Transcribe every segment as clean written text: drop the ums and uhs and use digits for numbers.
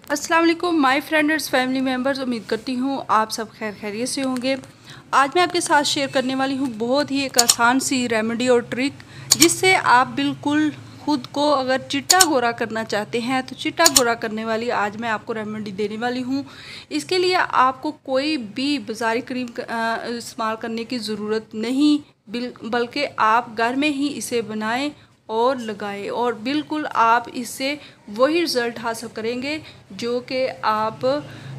अस्सलाम वालेकुम my friends family members, उम्मीद करती हूँ आप सब खैर खैरियत से होंगे। आज मैं आपके साथ शेयर करने वाली हूँ बहुत ही एक आसान सी रेमेडी और ट्रिक, जिससे आप बिल्कुल खुद को अगर चिट्टा गोरा करना चाहते हैं तो चिट्टा गोरा करने वाली आज मैं आपको रेमेडी देने वाली हूँ। इसके लिए आपको कोई भी बाज़ारी क्रीम इस्तेमाल करने की ज़रूरत नहीं, बल्कि आप घर में ही इसे बनाएं और लगाएं और बिल्कुल आप इससे वही रिज़ल्ट हासिल करेंगे जो कि आप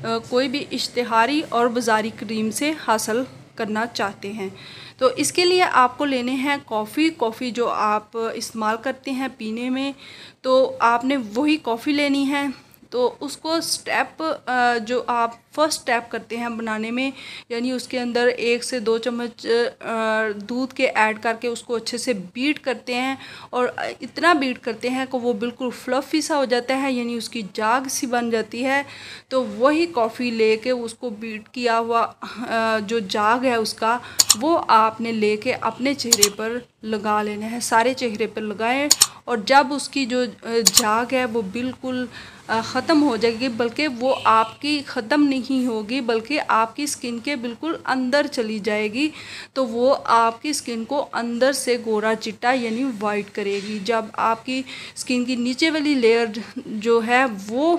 कोई भी इश्तिहारी और बाज़ारी क्रीम से हासिल करना चाहते हैं। तो इसके लिए आपको लेने हैं कॉफ़ी जो आप इस्तेमाल करते हैं पीने में, तो आपने वही कॉफ़ी लेनी है। तो उसको स्टेप जो आप फर्स्ट स्टेप करते हैं बनाने में, यानी उसके अंदर 1 से 2 चम्मच दूध के ऐड करके उसको अच्छे से बीट करते हैं और इतना बीट करते हैं कि वो बिल्कुल फ्लफ़ी सा हो जाता है, यानी उसकी जाग सी बन जाती है। तो वही कॉफ़ी लेके उसको बीट किया हुआ जो जाग है उसका, वो आपने लेके अपने चेहरे पर लगा लेना है, सारे चेहरे पर लगाएं। और जब उसकी जो जाग है वो बिल्कुल ख़त्म हो जाएगी, बल्कि वो आपकी ख़त्म नहीं होगी बल्कि आपकी स्किन के बिल्कुल अंदर चली जाएगी, तो वो आपकी स्किन को अंदर से गोरा चिट्टा यानी वाइट करेगी। जब आपकी स्किन की नीचे वाली लेयर जो है वो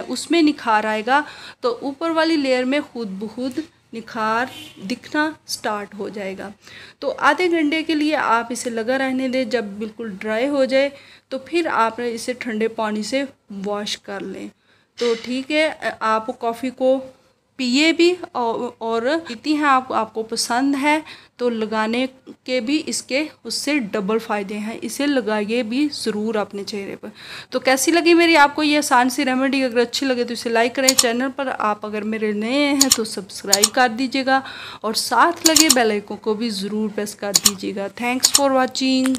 उसमें निखार आएगा, तो ऊपर वाली लेयर में खुद ब खुद निखार दिखना स्टार्ट हो जाएगा। तो आधे घंटे के लिए आप इसे लगा रहने दें। जब बिल्कुल ड्राई हो जाए तो फिर आप इसे ठंडे पानी से वॉश कर लें। तो ठीक है, आप कॉफ़ी को पिए भी और पीती हैं आपको पसंद है तो लगाने के भी इसके उससे डबल फ़ायदे हैं। इसे लगाइए भी ज़रूर अपने चेहरे पर। तो कैसी लगी मेरी आपको ये आसान सी रेमेडी? अगर अच्छी लगे तो इसे लाइक करें। चैनल पर आप अगर मेरे नए हैं तो सब्सक्राइब कर दीजिएगा और साथ लगे बेल आइकन को भी ज़रूर प्रेस कर दीजिएगा। Thanks for watching.